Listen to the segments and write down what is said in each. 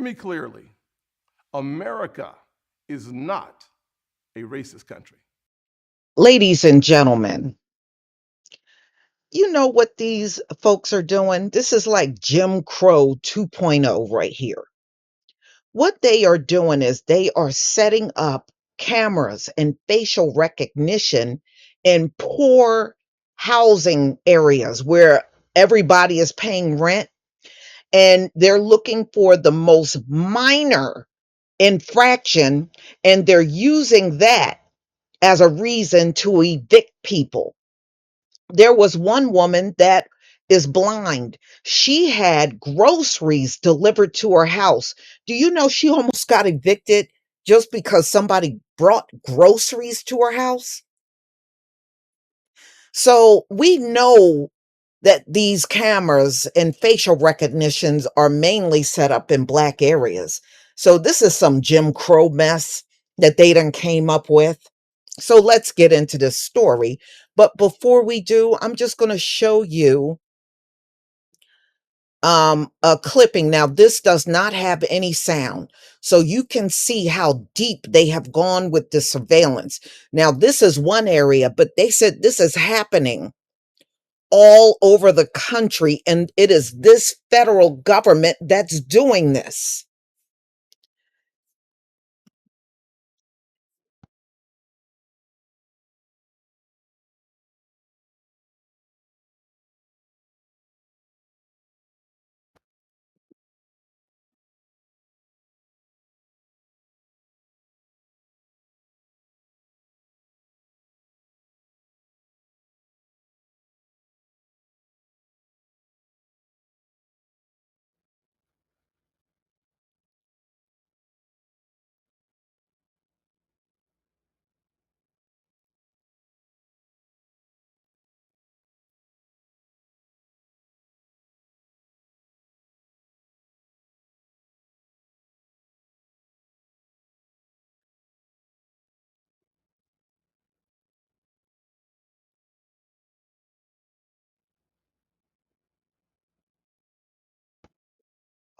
me clearly. America is not a racist country. Ladies and gentlemen, you know what these folks are doing? This is like Jim Crow 2.0 right here. What they are doing is they are setting up cameras and facial recognition in poor housing areas where everybody is paying rent, and they're looking for the most minor infraction, and they're using that as a reason to evict people. There was one woman that is blind. She had groceries delivered to her house. Do you know she almost got evicted just because somebody brought groceries to her house? So we know that these cameras and facial recognitions are mainly set up in black areas. So this is some Jim Crow mess that they done came up with. So let's get into this story. But before we do, I'm just going to show you a clipping. Now this does not have any sound, so you can see how deep they have gone with the surveillance. Now this is one area, but they said this is happening all over the country, and it is this federal government that's doing this.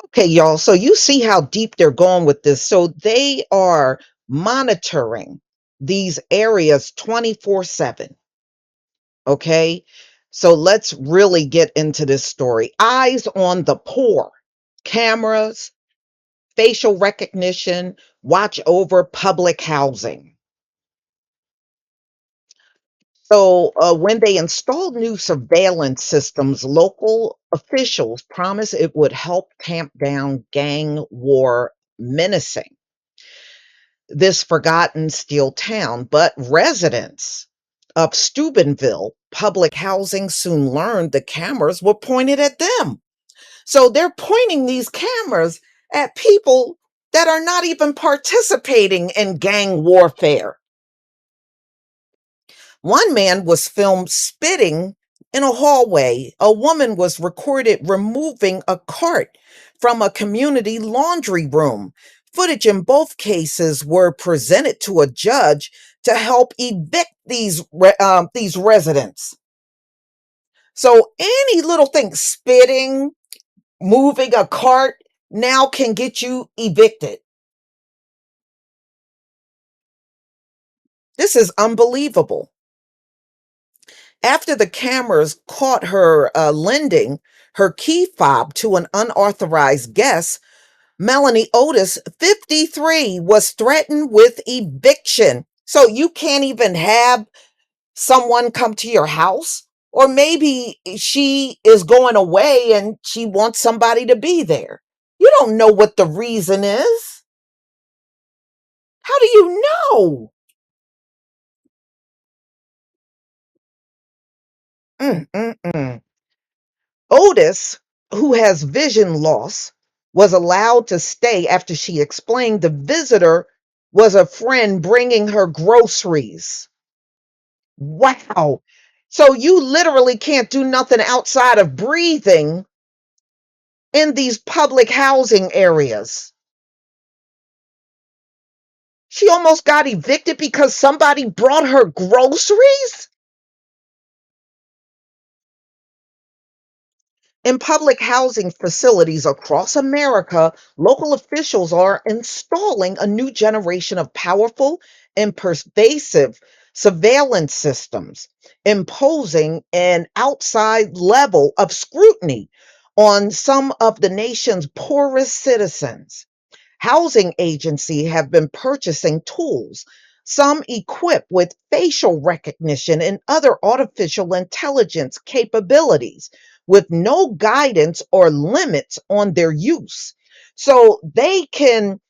Okay, y'all. So you see how deep they're going with this. So they are monitoring these areas 24/7. Okay. So let's really get into this story. Eyes on the poor, cameras, facial recognition, watch over public housing. So, when they installed new surveillance systems, local officials promised it would help tamp down gang war menacing this forgotten steel town. But residents of Steubenville public housing soon learned the cameras were pointed at them. So they're pointing these cameras at people that are not even participating in gang warfare. One man was filmed spitting in a hallway. A woman was recorded removing a cart from a community laundry room. Footage in both cases were presented to a judge to help evict these residents. So any little thing, spitting, moving a cart, now can get you evicted. This is unbelievable. After the cameras caught her lending her key fob to an unauthorized guest, Melanie Otis, 53, was threatened with eviction. So you can't even have someone come to your house? Or maybe she is going away and she wants somebody to be there. You don't know what the reason is. How do you know? Mm, mm, mm. Otis, who has vision loss, was allowed to stay after she explained the visitor was a friend bringing her groceries. Wow. So you literally can't do nothing outside of breathing in these public housing areas. She almost got evicted because somebody brought her groceries? In public housing facilities across America, local officials are installing a new generation of powerful and pervasive surveillance systems, imposing an outside level of scrutiny on some of the nation's poorest citizens. Housing agencies have been purchasing tools, some equipped with facial recognition and other artificial intelligence capabilities, with no guidance or limits on their use. So they can,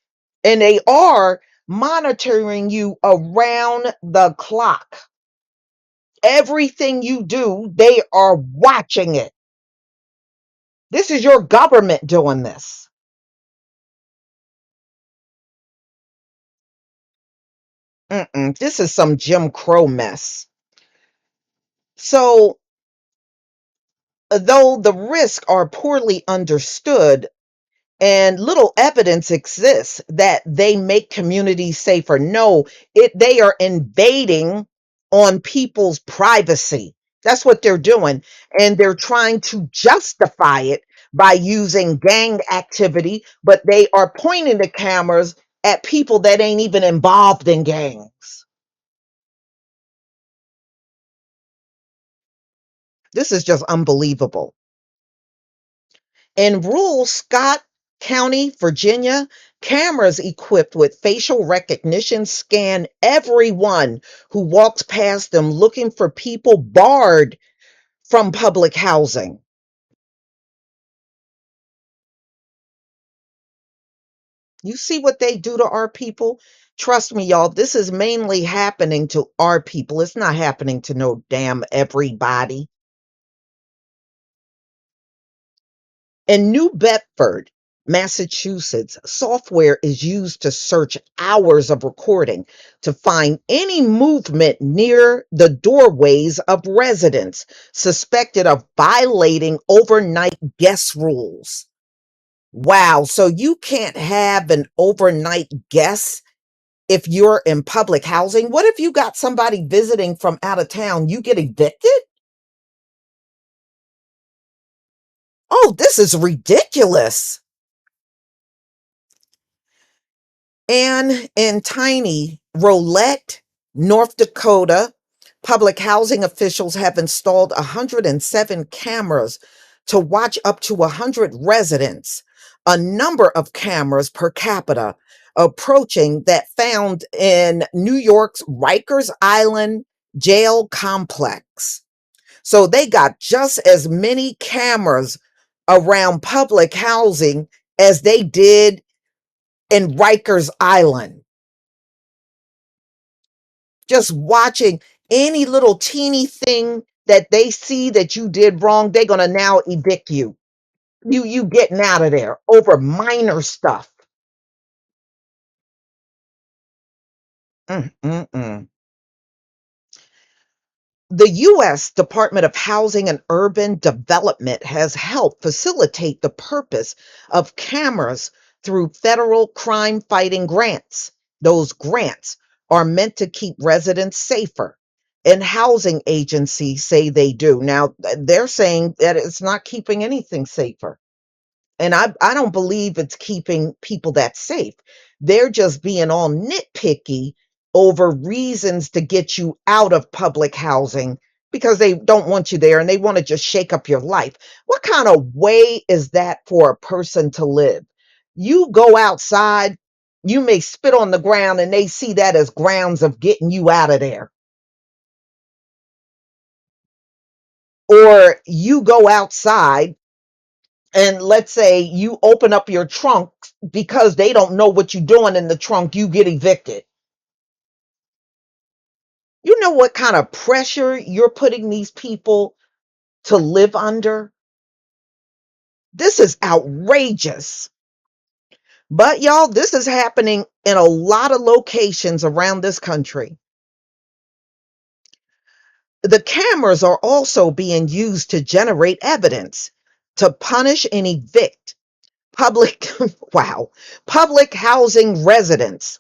and they are monitoring you around the clock. Everything you do, they are watching it. This is your government doing this. This is some Jim Crow mess. So, though the risks are poorly understood and little evidence exists that they make communities safer, no, they are invading on people's privacy. That's what they're doing. And they're trying to justify it by using gang activity, but they are pointing the cameras at people that ain't even involved in gangs. This is just unbelievable. In rural Scott County, Virginia, cameras equipped with facial recognition scan everyone who walks past them looking for people barred from public housing. You see what they do to our people? Trust me, y'all, this is mainly happening to our people. It's not happening to no damn everybody. In New Bedford, Massachusetts, software is used to search hours of recording to find any movement near the doorways of residents suspected of violating overnight guest rules. Wow, so you can't have an overnight guest if you're in public housing? What if you got somebody visiting from out of town? You get evicted? Oh, this is ridiculous. And in tiny Rolette, North Dakota, public housing officials have installed 107 cameras to watch up to 100 residents, a number of cameras per capita approaching that found in New York's Rikers Island jail complex. So they got just as many cameras around public housing as they did in Rikers Island, just watching any little teeny thing that they see that you did wrong, they're gonna now evict you. You getting out of there over minor stuff. Mm, mm, mm. The U.S. Department of Housing and Urban Development has helped facilitate the purpose of cameras through federal crime fighting grants. Those grants are meant to keep residents safer, and housing agencies say they do. Now, they're saying that it's not keeping anything safer. And I don't believe it's keeping people that safe. They're just being all nitpicky over reasons to get you out of public housing because they don't want you there and they want to just shake up your life. What kind of way is that for a person to live? You go outside, you may spit on the ground and they see that as grounds of getting you out of there. Or you go outside and let's say you open up your trunk because they don't know what you're doing in the trunk, you get evicted. You know what kind of pressure you're putting these people to live under? This is outrageous. But y'all, this is happening in a lot of locations around this country. The cameras are also being used to generate evidence to punish and evict public wow, public housing residents,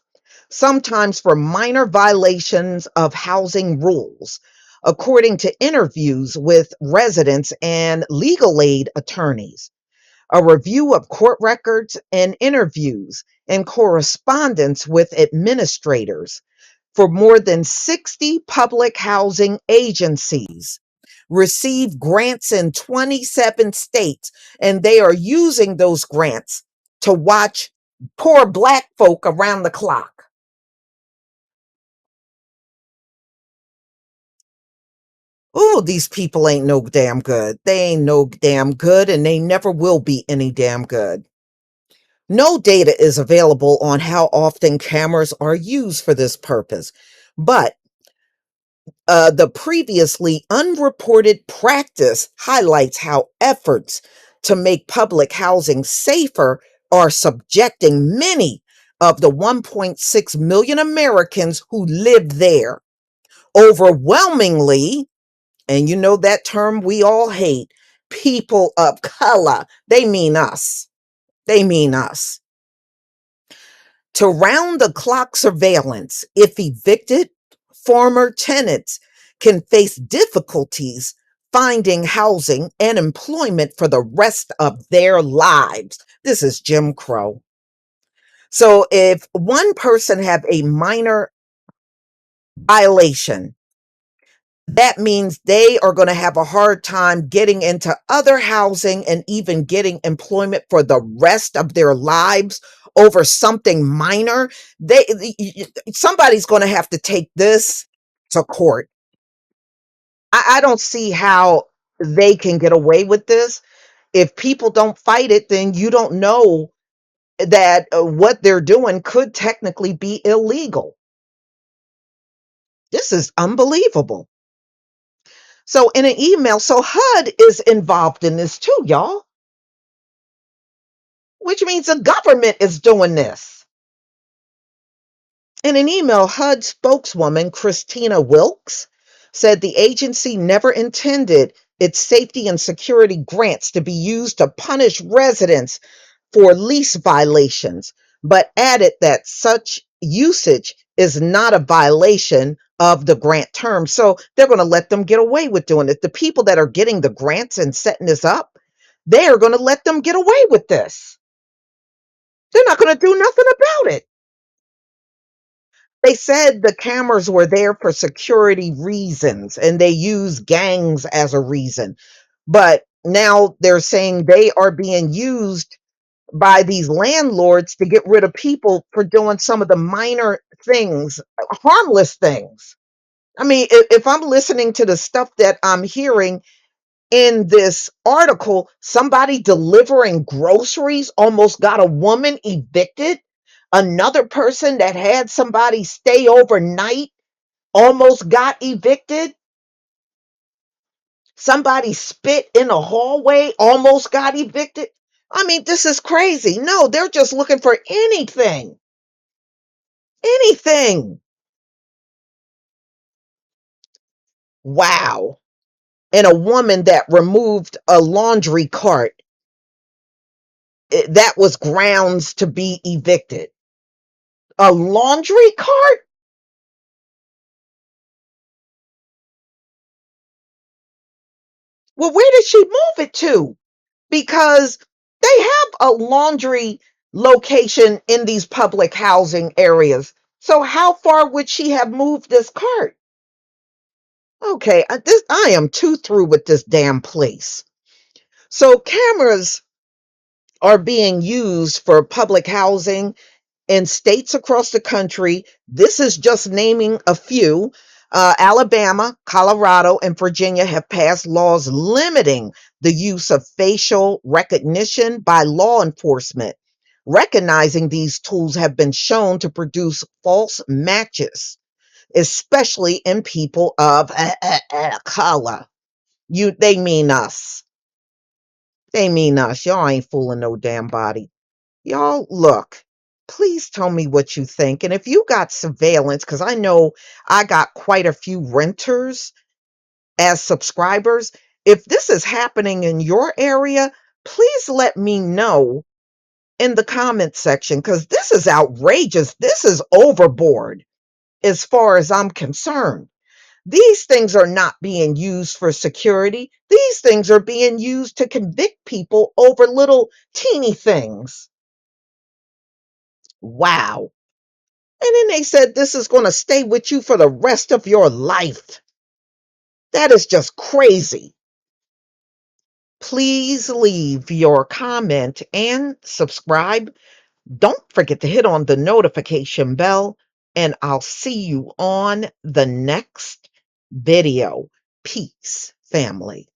sometimes for minor violations of housing rules. according to interviews with residents and legal aid attorneys. A review of court records and interviews and correspondence with administrators for more than 60 public housing agencies receive grants in 27 states, and they are using those grants to watch poor Black folk around the clock. Oh, these people ain't no damn good. They ain't no damn good, and they never will be any damn good. No data is available on how often cameras are used for this purpose, but the previously unreported practice highlights how efforts to make public housing safer are subjecting many of the 1.6 million Americans who live there overwhelmingly, and you know that term we all hate, people of color. They mean us. They mean us. To round the clock surveillance, if evicted, former tenants can face difficulties finding housing and employment for the rest of their lives. This is Jim Crow. So if one person have a minor violation, that means they are going to have a hard time getting into other housing and even getting employment for the rest of their lives over something minor. Somebody's going to have to take this to court. I don't see how they can get away with this. If people don't fight it, then you don't know that what they're doing could technically be illegal. This is unbelievable. So in an email, so HUD is involved in this too, y'all, which means the government is doing this. In an email, HUD spokeswoman Christina Wilkes said the agency never intended its safety and security grants to be used to punish residents for lease violations, but added that such usage is not a violation of the grant terms. So they're going to let them get away with doing it. The people that are getting the grants and setting this up, they are going to let them get away with this. They're not going to do nothing about it. They said the cameras were there for security reasons and they use gangs as a reason. But now they're saying they are being used by these landlords to get rid of people for doing some of the minor things, harmless things. I mean, if I'm listening to the stuff that I'm hearing in this article, somebody delivering groceries almost got a woman evicted. Another person that had somebody stay overnight almost got evicted. Somebody spit in a hallway, almost got evicted. I mean, this is crazy. No, they're just looking for anything. Anything. Wow. And a woman that removed a laundry cart, that was grounds to be evicted. A laundry cart? Well, where did she move it to? Because they have a laundry location in these public housing areas. So how far would she have moved this cart? Okay, I am too through with this damn place. So cameras are being used for public housing in states across the country. This is just naming a few. Alabama, Colorado, and Virginia have passed laws limiting the use of facial recognition by law enforcement, recognizing these tools have been shown to produce false matches, especially in people of color. They mean us. They mean us. Y'all ain't fooling no damn body. Y'all, look, please tell me what you think. And if you got surveillance, because I know I got quite a few renters as subscribers, if this is happening in your area, please let me know in the comment section, because this is outrageous. This is overboard as far as I'm concerned. These things are not being used for security. These things are being used to convict people over little teeny things. Wow. And then they said this is going to stay with you for the rest of your life. That is just crazy. Please leave your comment and subscribe. Don't forget to hit on the notification bell, and I'll see you on the next video. Peace, family.